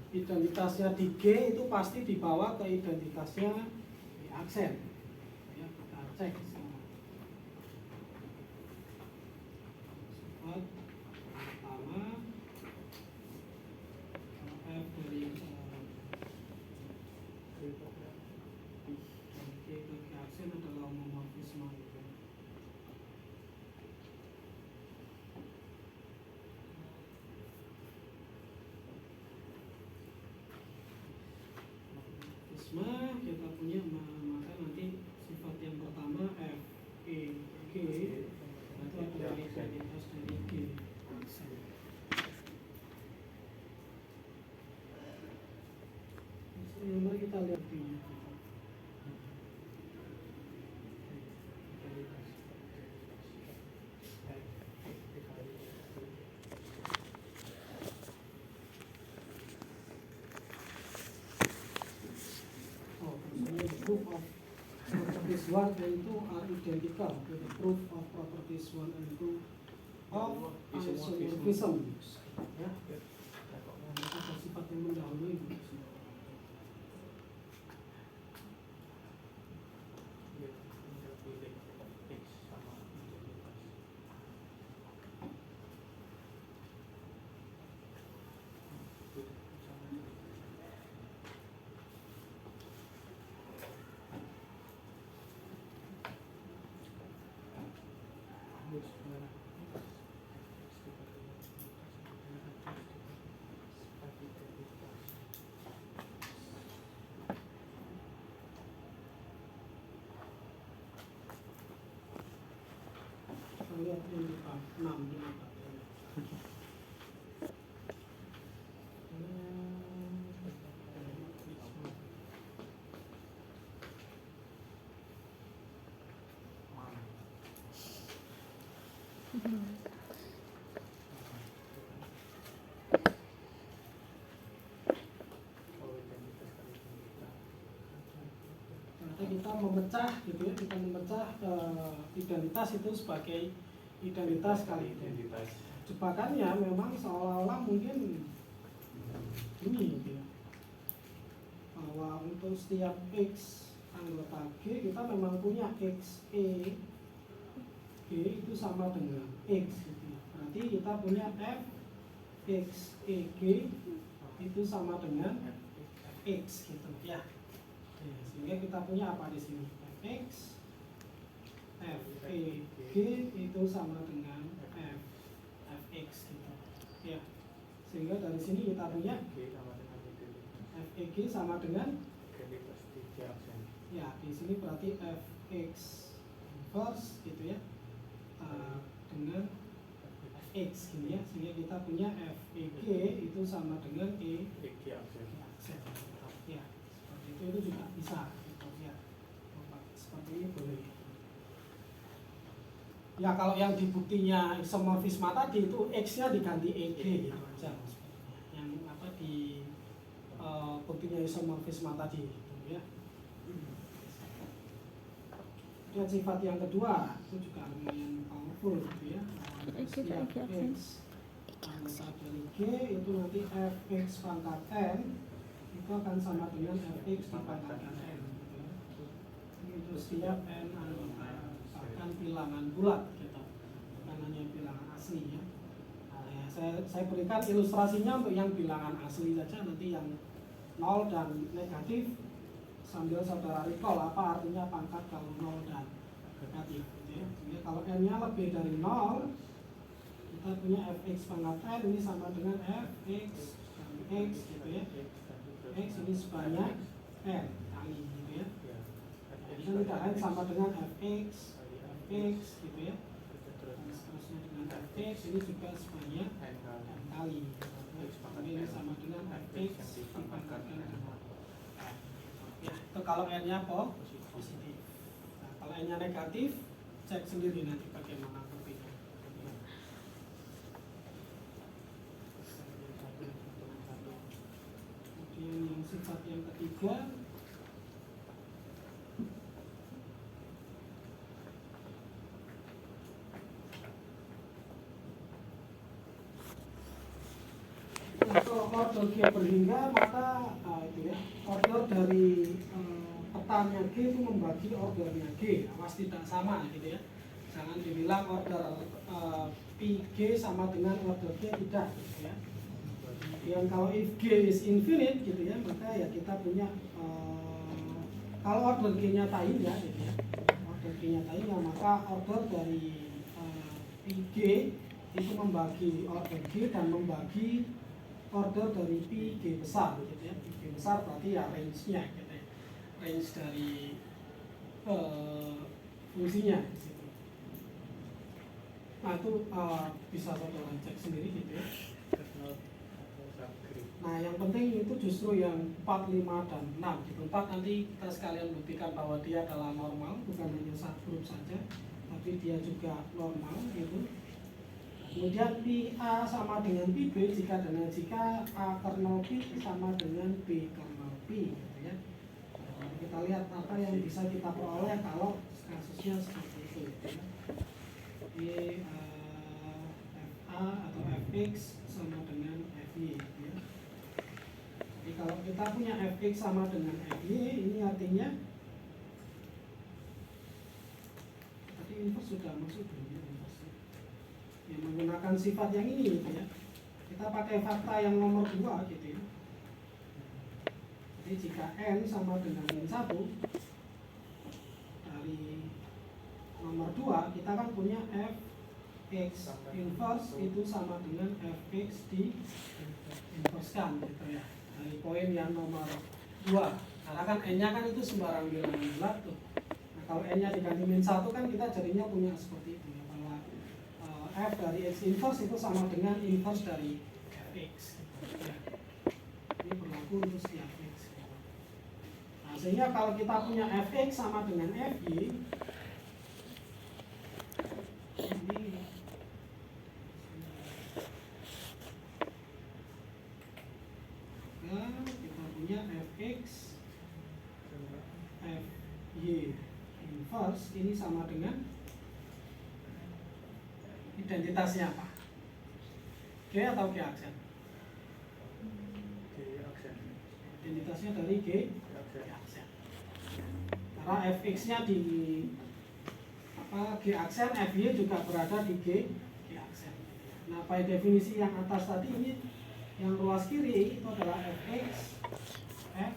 identitasnya di G itu pasti dibawa ke identitasnya di aksen. Ya, kita cek sama. Sifat pertama F dari G bagi aksen adalah homomorfisme. Kita punya maka nanti sifat yang pertama F E G itu adalah identitas dari G aksen. Mari kita lihat ini. Proof of properties 1 and 2 are identical with the proof of properties 1 and 2 of isomorphism. Ya, ada sifat yang mendahului. Lihat ini Pak, 6 ini Pak. Kita memecah gitu ya, kita memecah identitas itu sebagai identitas kali identitas. Jebakannya memang seolah-olah mungkin ini gitu ya, bahwa untuk setiap X anggota G kita memang punya X E G itu sama dengan X gitu ya. Berarti kita punya F X E G itu sama dengan X gitu ya. Sehingga kita punya apa di sini? Fx F E G itu sama dengan Fx gitu. Ya. Sehingga dari sini kita punya F E G sama dengan ya, di sini berarti Fx inverse gitu ya. Dengan Fx gitu ya. Sehingga kita punya F E G itu sama dengan E aksen. Ya. Itu juga bisa gitu ya, seperti ini boleh ya. Kalau yang dibuktinya isomorfisme tadi itu X nya diganti EG gitu aja yang apa di buktinya isomorfisme tadi gitu ya. Dan sifat yang kedua itu juga lumayan powerful gitu ya. Setiap X anggota dari G itu nanti Fx pangkat N itu akan sama dengan Fx dipangkatkan N gitu ya. Itu setiap N anggota bahkan bilangan bulat gitu, bukan hanya bilangan asli ya. Nah, ya saya berikan ilustrasinya untuk yang bilangan asli saja, nanti yang 0 dan negatif sambil saudara recall apa artinya pangkat kalau 0 dan negatif gitu ya. Jadi kalau N nya lebih dari 0 kita punya Fx pangkat N ini sama dengan Fx dan X gitu ya. X ini sebanyak N kali gitu ya. Jadi tidak lain sama dengan Fx gitu ya. Dan seterusnya dengan Fx ini juga sebanyak N kali. Jadi ini sama dengan Fx dipangkatkan dengan N. Ya, itu kalau N-nya positif. Nah, kalau N-nya negatif, cek sendiri nanti bagaimana buktinya. Yang sifat yang ketiga untuk order G berhingga, maka itu ya, order dari petanya G itu membagi ordernya G, awas tidak sama gitu ya. Jangan dibilang order PG sama dengan order G, tidak gitu ya. Kemudian kalau if G is infinite gitu ya, maka ya kita punya kalau order G-nya tanya gitu ya, order G-nya tanya, maka order dari PG itu membagi order G dan membagi order dari PG besar gitu ya. PG besar berarti ya range-nya gitu ya, range dari fungsinya gitu. Nah itu bisa saudara cek sendiri gitu ya. Nah yang penting itu justru yang 4, 5, dan 6 gitu. 4 nanti kita sekalian buktikan bahwa dia adalah normal, bukan hanya subgroup saja, tapi dia juga normal gitu. Kemudian PA sama dengan PB jika A kernel P sama dengan B kernel P gitu ya. Kita lihat apa yang bisa kita peroleh kalau kasusnya seperti itu gitu ya. FA atau Fx sama dengan Fy gitu ya. Jadi kalau kita punya Fx sama dengan Fy, ini artinya tadi inverse sudah masuk belum ya, inverse yang menggunakan sifat yang ini gitu ya. Kita pakai fakta yang nomor 2 gitu ya. Jadi jika n sama dengan n1 dari nomor 2, kita kan punya Fx inverse itu sama dengan Fx di inverse kan gitu ya, dari poin yang nomor 2. Karena kan n-nya kan itu sembarang bilangan bulat tuh. Nah kalau n-nya diganti min 1 kan kita jadinya punya seperti itu ya, bahwa f dari x inverse itu sama dengan inverse dari fx gitu ya. Ini berlaku untuk setiap x gitu. Nah sehingga kalau kita punya fx sama dengan fy, ini kita punya fx fy inverse ini sama dengan identitasnya apa? G atau G aksen? G aksen. Identitasnya dari G aksen. Karena fx-nya di G aksen, fy juga berada di G aksen. Nah, by definisi yang atas tadi ini, yang ruas kiri itu adalah fx f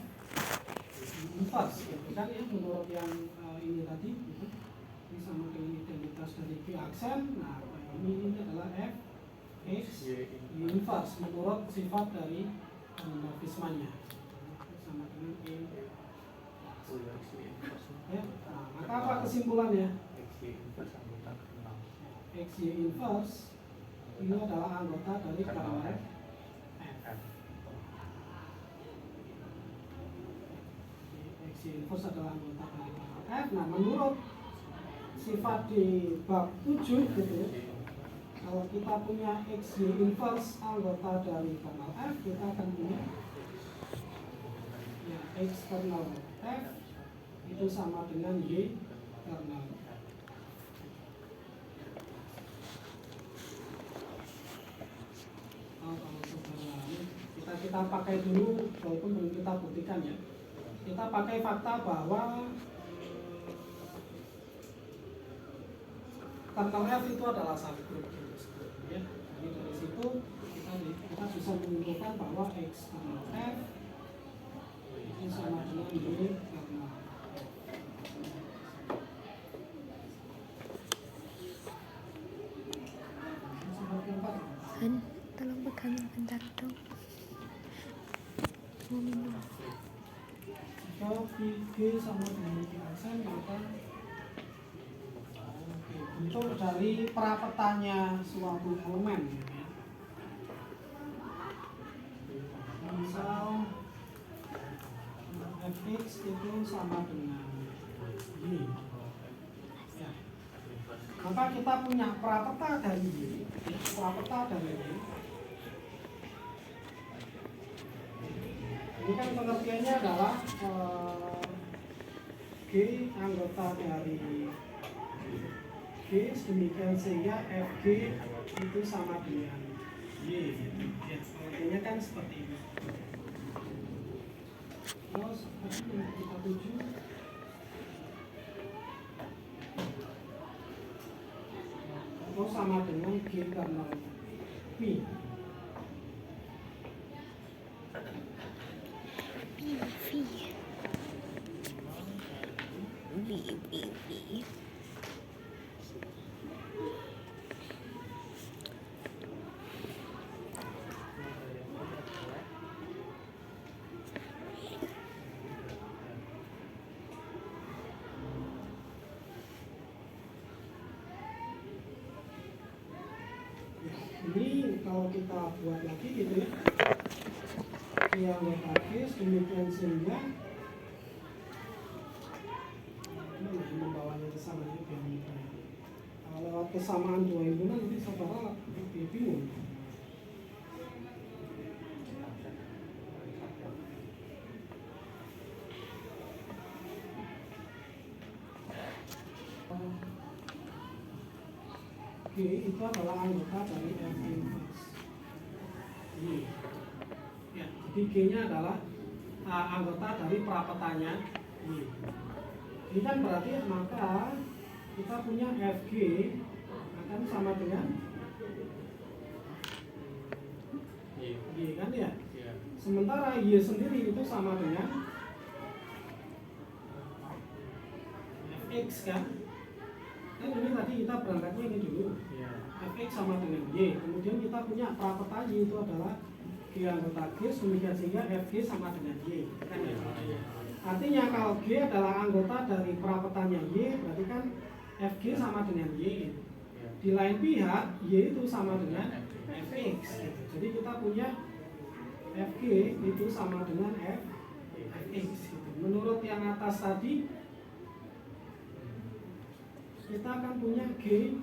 inverse gitu kan ya, menurut yang ini tadi gitu. Ini sama dengan identitas dari G aksen. Nah, ini adalah fx inverse menurut sifat dari Fishman-nya sama dengan E. Ya, nah, maka apa kesimpulannya? Xy inverse ini adalah anggota dari kernel F. Xy inverse adalah anggota dari kernel F. Nah, menurut sifat di bab 7 gitu ya, kalau kita punya Xy inverse anggota dari kernel F, kita akan punya ya, X kernel F itu sama dengan Y kernel F. Kalau saudara kita pakai dulu, walaupun belum kita buktikan ya, kita pakai fakta bahwa kernel F itu adalah subgroup gitu ya. Jadi dari situ kita bisa menyimpulkan bahwa X kernel F itu sama dengan Y kernel F. Tolong pegang bentar dong, mau minum. Jika PG sama dengan G aksen, maka bentuk dari prapetanya suatu elemen gitu ya. Misal fx itu sama dengan y ya. Maka kita punya prapeta dari y, prapeta dari y. Ini kan pengertiannya adalah G anggota dari G sedemikian sehingga Fg itu sama dengan Y gitu. Ya, artinya kan seperti ini. Terus untuk kita tuju atau sama dengan G kernel V. V. Ini kalau kita buat lagi gitu ya, yang logis demikian sehingga membawanya ke sana itu biar kalau lewat kesamaan dua himpunan nanti saudara lebih bingung. G itu adalah anggota dari F inverse. Ini. Ya, jadi G-nya adalah anggota dari prapetanya. Ini kan berarti maka kita punya Fg akan sama dengan Y kan ya? Sementara Y sendiri itu sama dengan Fx kan? Kan ini tadi kita berangkatnya ini dulu. Fx sama dengan Y. Kemudian kita punya prapeta Y itu adalah G anggota G, demikian sehingga Fg sama dengan Y. Kan ya? Artinya kalau G adalah anggota dari prapetanya Y, berarti kan Fg sama dengan Y. Di lain pihak, Y itu sama dengan Fx. Jadi kita punya Fg itu sama dengan Fx. Menurut yang atas tadi, kita akan punya G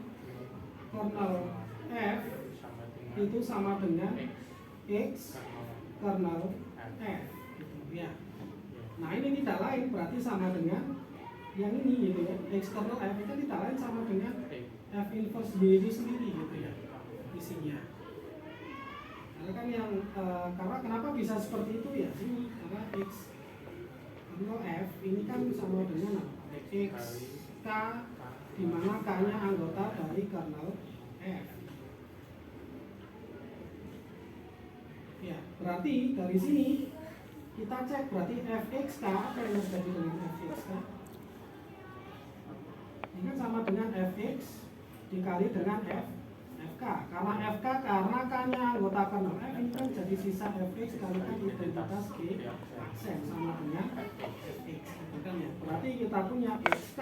kernel F itu sama dengan X kernel F. Gitu, ya. Nah ini tidak lain berarti sama dengan yang ini gitu ya, X kernel F itu tidak lain sama dengan F inverse Y itu sendiri gitu ya isinya. Karena kan yang karena kenapa bisa seperti itu ya ini karena X kernel F ini kan sama dengan X K di mana K-nya anggota dari kernel F. Ya berarti dari sini kita cek berarti Fxk apa yang terjadi dengan Fxk? Ini kan sama dengan Fx dikali dengan Fk. Karena Fk karena K-nya anggota kernel F ini kan jadi sisa Fx kalikan identitas G aksen sama dengan Fx. Kan ya? Berarti kita punya Xk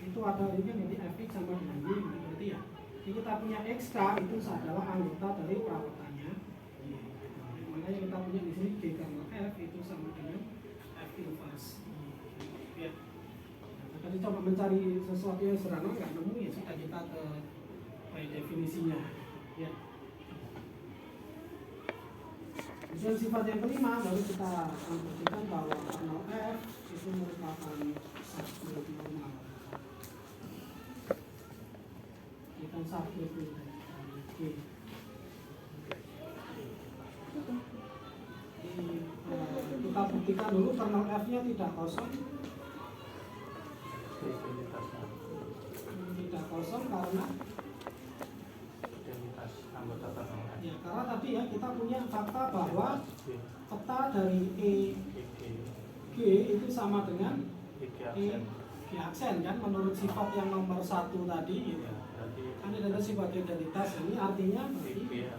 itu ada ini kan nanti Fx sama dengan Y berarti ya. Jadi kita punya Xk itu adalah anggota dari prapetanya. Makanya kita punya di sini G kernel F itu sama dengan F inverse. Ya. Nah, tadi coba mencari sesuatu yang sederhana nggak nemu ya sudah kita ke definisinya. Ya. Kemudian sifat yang kelima baru kita buktikan bahwa kernel F itu merupakan subgroup normal. Kita subgroup dari G. Kita buktikan dulu kernel F-nya tidak kosong. Tidak kosong karena ya, karena tadi ya kita punya fakta bahwa peta dari G itu sama dengan G aksen kan menurut sifat yang nomor 1 tadi gitu. Kan ada sifat identitas ini artinya berarti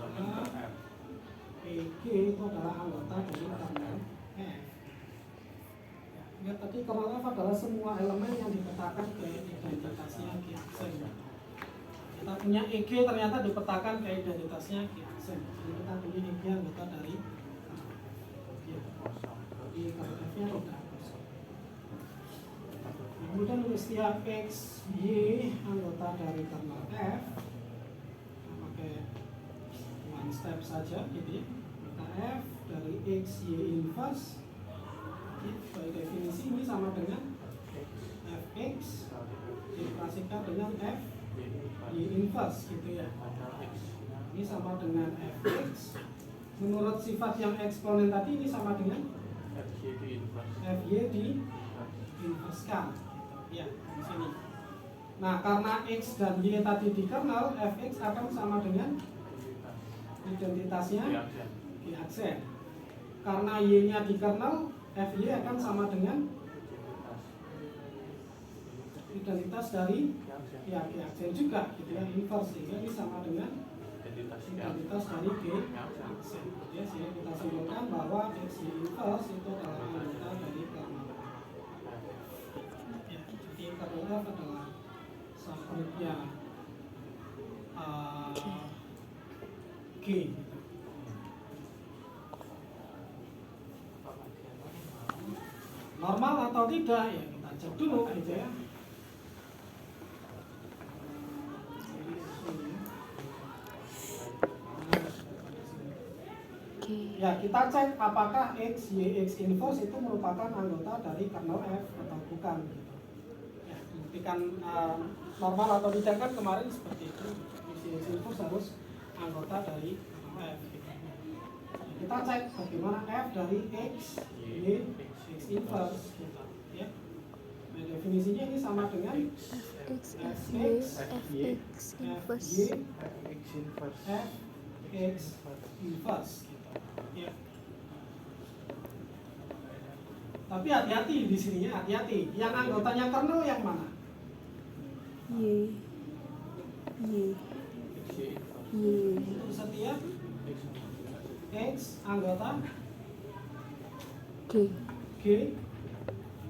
G itu adalah anggota dari kernel F. Ya, tadi kernel F adalah semua elemen yang dipetakan ke identitasnya G aksen. Kita punya EG ternyata dipetakan ke identitasnya G aksen. Jadi kita punya EG anggota dari di kernel F-nya tidak kosong. Kemudian untuk setiap X, Y anggota dari kernel F, kita pakai one step saja gitu ya. F dari X, Y inverse by definisi ini sama dengan Fx dioperasikan dengan F Y inverse gitu ya. ini sama dengan fx. Menurut sifat yang eksponen tadi ini sama dengan fy di inverskan gitu. Ya, di sini. Nah, karena x dan y tadi di kernel, fx akan sama dengan identitasnya di aksen. Karena y-nya di kernel, fy akan sama dengan identitas dari ya di aksen juga gitu ya, inverse, sehingga ini sama dengan identitas dari g aksen. Ya, sehingga kita simpulkan bahwa x y inverse itu adalah anggota dari kernel. Ya, jadi kernel f adalah subgroupnya G. Normal atau tidak ya kita cek dulu gitu ya. Ya, kita cek apakah x, y, x inverse itu merupakan anggota dari kernel f atau bukan gitu. Ya, buktikan normal atau tidak kan kemarin seperti itu. X, y, x inverse harus anggota dari kernel f gitu. Nah, kita cek bagaimana f dari x, y, x inverse gitu ya. Nah, definisinya ini sama dengan fx, fy, fx inverse. fx inverse gitu. Ya. Tapi hati-hati di sininya, hati-hati. Yang anggotanya kernel yang mana? Y. Untuk setiap x anggota G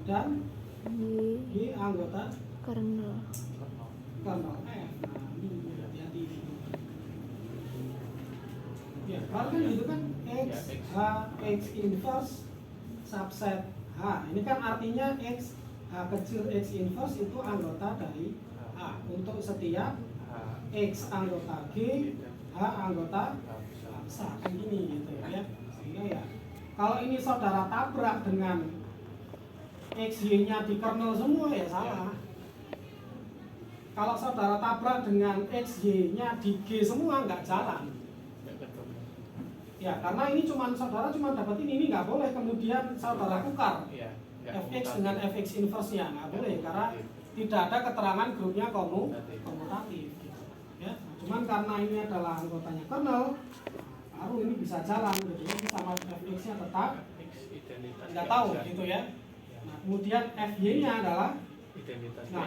dan Y anggota Kernel. kernel F. Nah, ini hati-hati. Ya, kalau kan itu kan x, h, x inverse, subset h. Ini kan artinya x, h kecil x inverse itu anggota dari h. Untuk setiap x anggota G, h anggota besar. Kan gini gitu ya. Sehingga ya, kalau ini saudara tabrak dengan x, y-nya di kernel semua ya salah. Kalau saudara tabrak dengan x, y-nya di G semua nggak jalan. Ya, karena ini saudara cuma dapat ini nggak boleh kemudian saudara tukar fx dengan fx inverse-nya, nggak boleh karena tidak ada keterangan grupnya komutatif. Ya, cuman karena ini adalah anggotanya kernel, baru ini bisa jalan gitu. Ini sama fx-nya tetap nggak tahu gitu ya. Nah, kemudian fy-nya adalah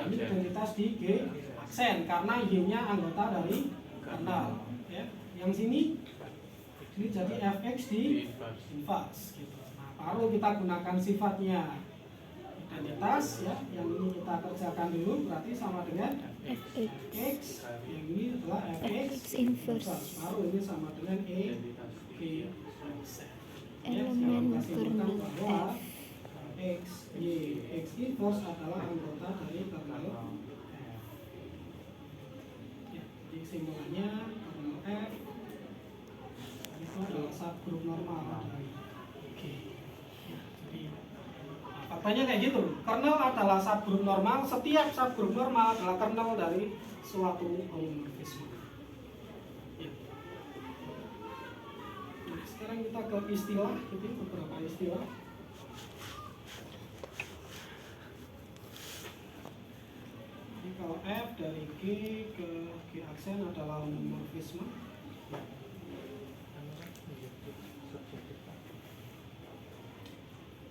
ini identitas di G aksen karena y-nya anggota dari kernel. Ya, yang sini ini jadi fx di inverse gitu. Nah, baru kita gunakan sifatnya identitas ya. Yang ini kita kerjakan dulu berarti sama dengan fx. Yang ini adalah fx inverse. Baru ini sama dengan G aksen. Elemen kernel bahwa F. x, y, x inverse adalah anggota dari kernel F. Ya, jadi simbolannya kernel F itu adalah subgroup normal dari G. Ya, jadi faktanya kayak gitu. Kernel adalah subgroup normal. Setiap subgroup normal adalah kernel dari suatu homomorfisme. Ya. Nah, sekarang kita ke istilah, gitu, beberapa istilah. Jadi kalau F dari G ke G aksen adalah homomorfisme.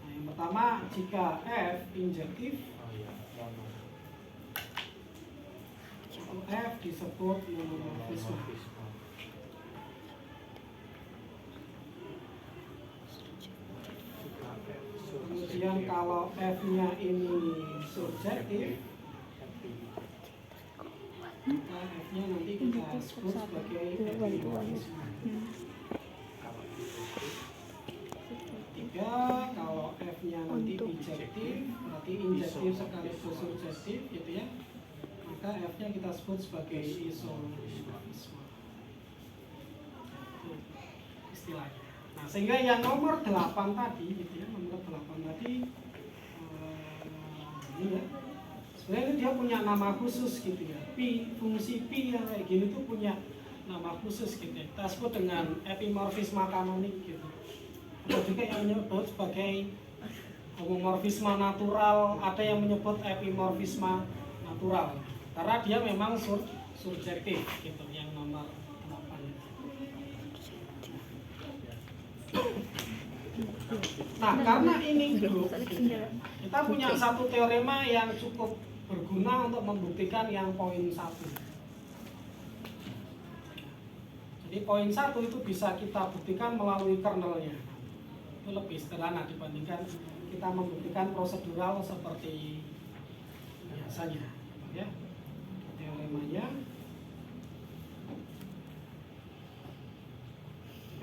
Nah, yang pertama jika F injektif, F disebut monomorfisme. Kemudian kalau F-nya ini surjektif, maka F-nya nanti kita sebut sebagai epimorfisme. Ketiga, kalau F-nya nanti bijektif, berarti injektif sekaligus surjektif gitu ya, maka F-nya kita sebut sebagai isomorfisme. Itu istilahnya. Nah, sehingga yang nomor 8 tadi gitu ya, nomor 8 tadi ini ya, sebenarnya dia punya nama khusus gitu ya. Pi, fungsi pi yang kayak gini tuh punya nama khusus gitu ya. Kita sebut dengan epimorfisma kanonik gitu. Ada juga yang menyebut sebagai homomorfisma natural, ada yang menyebut epimorfisma natural. Karena dia memang subjektif gitu, yang nomor 8. Nah, karena ini grup, kita punya satu teorema yang cukup berguna untuk membuktikan yang poin 1. Jadi poin 1 itu bisa kita buktikan melalui kernelnya. Itu lebih sederhana dibandingkan kita membuktikan prosedural seperti biasanya. Ya, teoremanya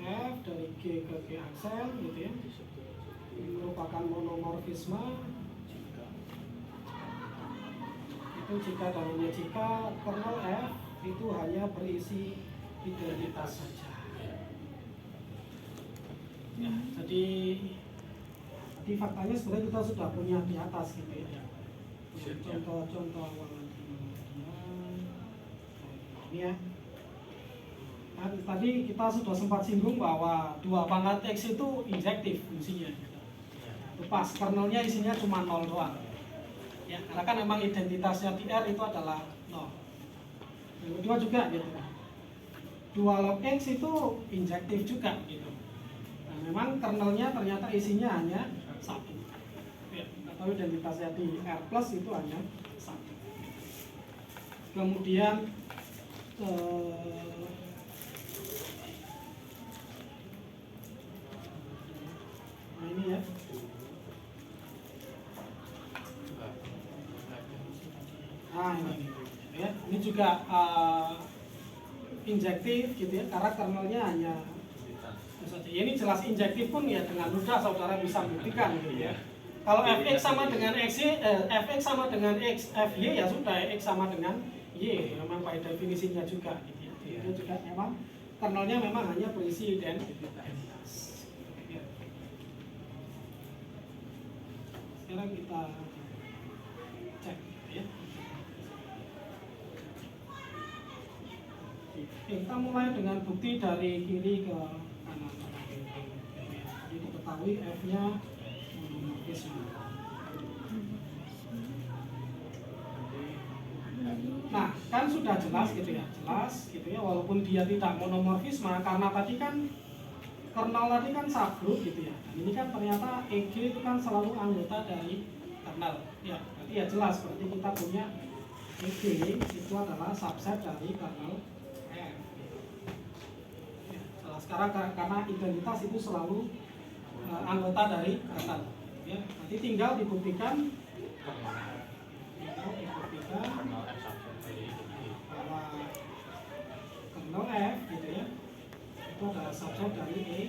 F dari G ke G aksen gitu ya, ini merupakan monomorfisme. Itu jika dalilnya jika kernel F itu hanya berisi identitas saja. Ya, jadi faktanya sebenarnya kita sudah punya di atas gitu ya. Contoh-contoh awal ini ya. Kan tadi kita sudah sempat singgung bahwa 2 pangkat X itu injektif fungsinya. Itu pas, kernelnya isinya cuma 0 doang. Ya, karena kan memang identitasnya di R itu adalah 0. Yang kedua juga gitu. 2 log X itu injektif juga gitu. Nah, memang kernelnya ternyata isinya hanya 1. Ya, atau identitasnya di R plus itu hanya 1. Kemudian nah ini ya. Nah ini ya, ini juga injektif gitu ya, karena kernelnya hanya saja. Ini jelas injektif pun ya dengan mudah saudara bisa buktikan gitu ya. Kalau fx sama dengan fx sama dengan fy ya sudah, x sama dengan y, memang pada definisinya juga gitu ya. Itu juga memang kernelnya memang hanya berisi identitas. Ya. Sekarang kita cek ya. Oke, kita mulai dengan bukti dari kiri ke kanan. Jadi diketahui F-nya monomorfisme. Nah, kan sudah jelas gitu ya, walaupun dia tidak monomorfisme, karena tadi kan kernel tadi kan subgroup gitu ya. Dan ini kan ternyata EG itu kan selalu anggota dari kernel. Ya, berarti ya jelas berarti kita punya EG itu adalah subset dari kernel F. Ya, jelas karena identitas itu selalu anggota dari kernel. Ya, nanti tinggal dibuktikan bahwa kernel F gitu ya, itu adalah subset dari E.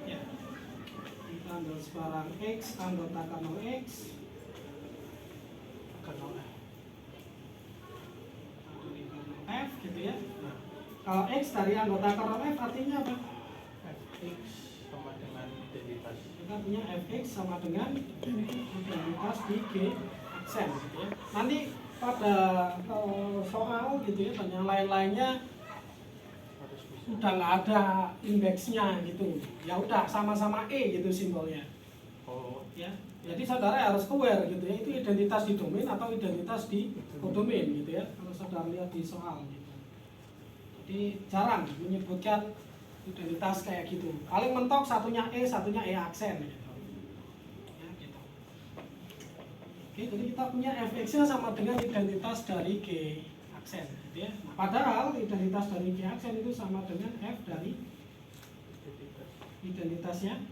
Ya, kita ambil sebarang X anggota kernel X, kernel F gitu ya. Nah, kalau X dari anggota kernel F artinya apa? Fx sama dengan identitas. Kita punya Fx sama dengan identitas di G aksen gitu ya. Nanti pada soal gitu ya, dan yang lain-lainnya udah nggak ada indeksnya gitu. Ya udah sama-sama E gitu simbolnya. Oh, Ya. Jadi saudara harus aware gitu ya, itu identitas di domain atau identitas di kodomain gitu ya. Kalau saudara lihat di soal gitu. Jadi jarang menyebutkan identitas kayak gitu. Paling mentok satunya E aksen gitu. Ya, gitu. Oke, jadi kita punya fx-nya sama dengan identitas dari G aksen gitu ya. Nah, padahal identitas dari G aksen itu sama dengan F dari identitasnya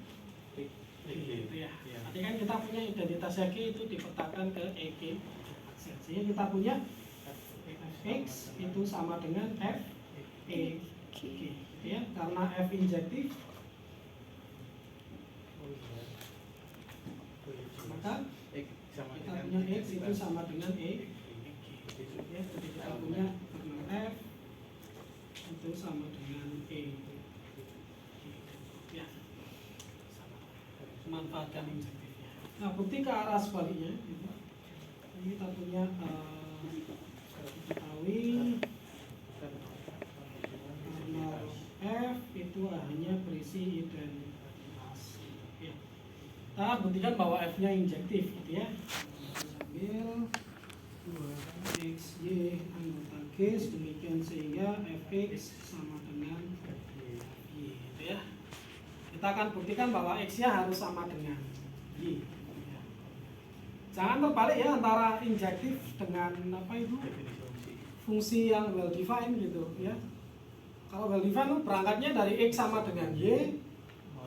G gitu ya. Tadi kan kita punya identitasnya G itu dipetakan ke EG aksen. Jadi kita punya fx itu sama dengan F E G. Ya, karena F injektif maka kita punya X itu sama dengan E. Ya, jadi kita punya kernel F itu sama dengan E. Ya, manfaatkan injektifnya. Nah, bukti ke arah sebaliknya. Ini kita punya diketahui itu hanya berisi identitas. Ya. Kita buktikan bahwa f-nya injektif gitu ya. Ambil 2xy anggota G demikian sehingga fx sama dengan y gitu ya. Kita akan buktikan bahwa x-nya harus sama dengan y. Jangan terbalik ya antara injektif dengan apa itu fungsi yang well defined gitu ya. Kalau well defined berangkatnya dari x sama dengan y,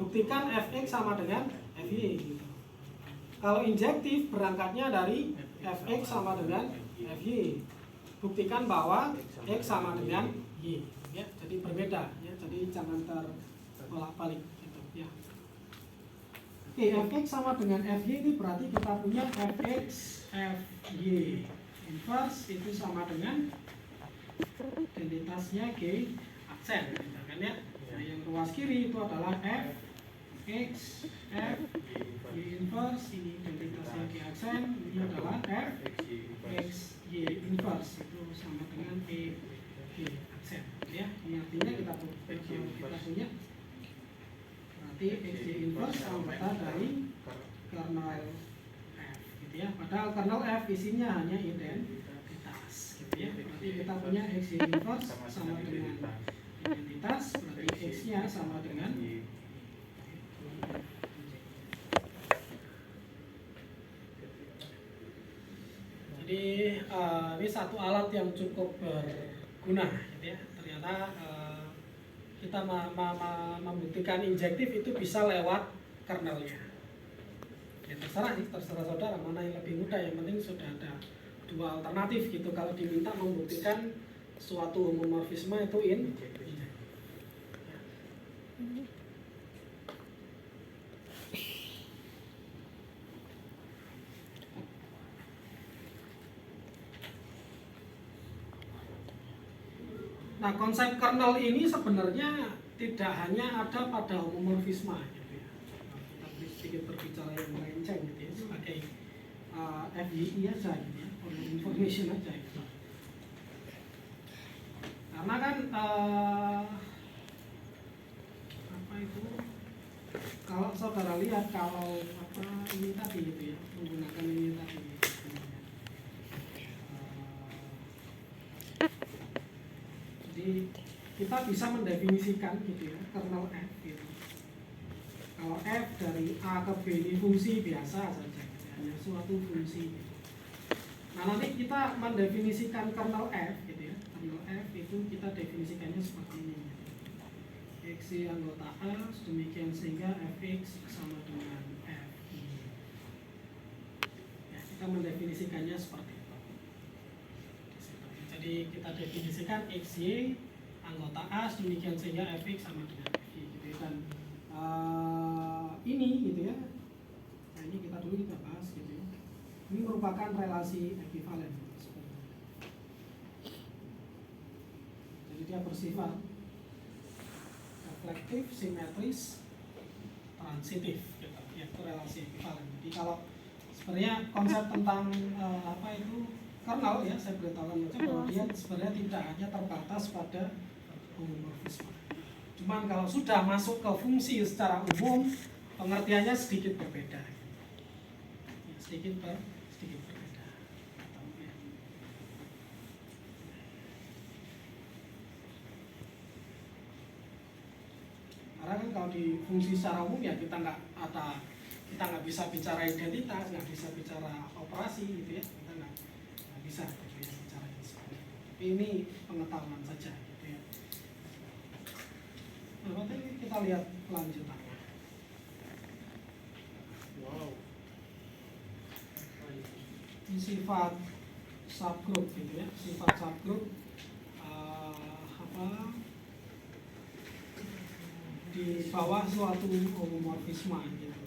buktikan fx sama dengan fy gitu. Kalau injektif berangkatnya dari fx sama dengan fy, buktikan bahwa x sama dengan y ya. Jadi berbeda ya. Jadi jangan terbolak-balik gitu ya. Oke, fx sama dengan fy ini berarti kita punya fx fy inverse itu sama dengan identitasnya G aksen gitu kan ya. Nah, yang ruas kiri itu adalah fx fy inverse, ini identitasnya G aksen, ini adalah fx y inverse itu sama dengan e G aksen ya. Ini artinya kita punya berarti xy inverse anggota dari kernel f gitu ya. Padahal kernel f isinya hanya identitas gitu ya. Berarti kita punya xy inverse sama dengan identitas, berarti x-nya sama dengan jadi ini satu alat yang cukup berguna gitu ya. Ternyata kita membuktikan injektif itu bisa lewat kernelnya. Ya terserah saudara mana yang lebih mudah, yang penting sudah ada dua alternatif gitu kalau diminta membuktikan suatu homomorfisme itu injektif. Nah, konsep kernel ini sebenarnya tidak hanya ada pada homomorfisme gitu ya. Kita sedikit berbicara yang melenceng gitu ya, sebagai FYI aja gitu ya, for information aja gitu. Karena kan apa itu, kalau saudara lihat kalau apa ini tadi gitu ya, menggunakan ini tadi gitu. Jadi kita bisa mendefinisikan gitu ya kernel f gitu. Kalau f dari a ke b ini fungsi biasa saja gitu, hanya suatu fungsi gitu. Nah nanti kita mendefinisikan kernel f gitu ya. Kernel f itu kita definisikannya seperti ini gitu. X anggota a demikian sehingga fx sama dengan f. Ya, kita mendefinisikannya seperti itu. Jadi kita definisikan xy anggota a demikian sehingga fx sama dengan fy gitu ya. Dan ini gitu ya. Nah ini kita bahas gitu ya. Ini merupakan relasi ekuivalen. Jadi dia bersifat reflektif, simetris, transitif gitu. Yaitu relasi ekuivalen. Jadi kalau sebenarnya konsep tentang apa itu kernel ya, saya beritahukan saja bahwa dia sebenarnya tidak hanya terbatas pada homomorfisme. Cuman kalau sudah masuk ke fungsi secara umum, pengertiannya sedikit berbeda. Ya, sedikit berbeda. Karena kan kalau di fungsi secara umum ya kita nggak bisa bicara identitas, nggak bisa bicara operasi gitu ya. Kita nggak bisa gitu ya bicara ini seperti itu. Tapi ini pengetahuan saja gitu ya. Nah, nanti kita lihat kelanjutannya. Wow. Ini sifat subgroup gitu ya, sifat subgroup di bawah suatu homomorfisme gitu.